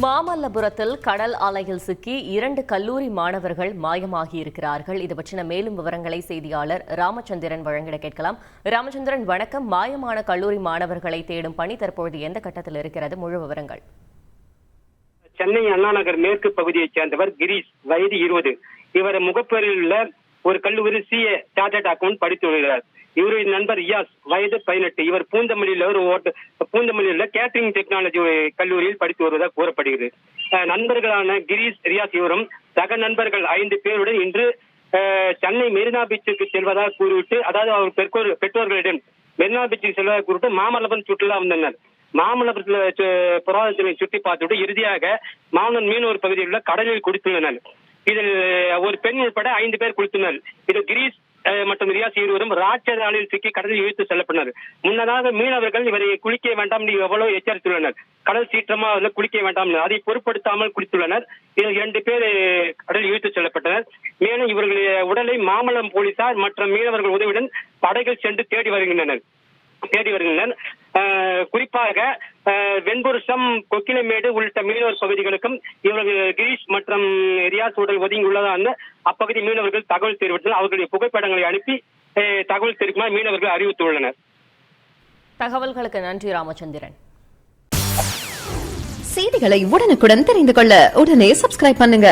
மாமல்லபுரத்தில் கடல் அலையில் சிக்கி 2 கல்லூரி மாணவர்கள் மாயமாகியிருக்கிறார்கள். இது பற்றின மேலும் விவரங்களை செய்தியாளர் ராமச்சந்திரன் வழங்கிட கேட்கலாம். ராமச்சந்திரன், வணக்கம். மாயமான கல்லூரி மாணவர்களை தேடும் பணி தற்பொழுது எந்த கட்டத்தில் இருக்கிறது? முழு விவரங்கள். சென்னை அண்ணா நகர் மேற்கு பகுதியைச் சேர்ந்தவர் கிரீஷ், வயது 20. இவர் முகப்பேரில் உள்ள ஒரு கல்லூரி CA சார்ட்டர்ட் அக்கவுண்ட் படித்து வருகிறார். இவரின் நண்பர் ரியாஸ், வயது 18. இவர் பூந்தமல்லியில் உள்ள கேட்டரிங் டெக்னாலஜி கல்லூரியில் படித்து வருவதாக கூறப்படுகிறது. நண்பர்களான கிரீஷ், ரியாஸ் இவரும் சக நண்பர்கள் 5 பேருடன் இன்று சென்னை மெரினா பீச்சுக்கு செல்வதாக கூறிவிட்டு, அதாவது அவர் பெற்றோர்களிடம் மெரினா பீச்சுக்கு செல்வதாக கூறிவிட்டு மாமல்லபுரம் சுற்றுலா வந்தனர். மாமல்லபுரத்தில் புராதனத்தை சுற்றி பார்த்துவிட்டு இறுதியாக மாமல்லபுரம் மீனவர் பகுதியில் உள்ள கடலில் குளித்துள்ளனர். இதில் ஒரு பெண் உட்பட 5 பேர் குளித்துள்ளனர். இது கிரீஷ் மற்றும் ரியாஸ் இருவரும் ராட்சத அலையில் சிக்கி கடலில் இழுத்து செல்லப்பட்டனர். முன்னதாக மீனவர்கள் இவரை குளிக்க வேண்டாம் என்று எவ்வளவு எச்சரித்துள்ளனர். கடல் சீற்றமா குளிக்க வேண்டாம், அதை பொருட்படுத்தாமல் குளித்துள்ளனர். இதில் 2 பேர் கடலில் இழுத்து செல்லப்பட்டனர். மேலும் இவர்களுடைய உடலை மாமல்லம் போலீசார் மற்றும் மீனவர்கள் உதவியுடன் படகில் சென்று தேடி வருகின்றனர். குறிப்பாக வெண்புருஷம், கொக்கிலமேடு உள்ளிட்ட மீனவர் பகுதிகளுக்கும் இவர்கள் கிரீஷ் மற்றும் ரியாஸ் உடல் ஒதுங்கி உள்ளதாக அப்பகுதி மீனவர்கள் தகவல் தெரிவித்தனர். அவர்களுடைய புகைப்படங்களை அனுப்பி தகவல் தெரிவிக்குமாறு மீனவர்கள் அறிவித்துள்ளனர். தகவல்களுக்கு நன்றி ராமச்சந்திரன். செய்திகளை உடனுக்குடன் தெரிந்து கொள்ள உடனே சப்ஸ்கிரைப் பண்ணுங்க.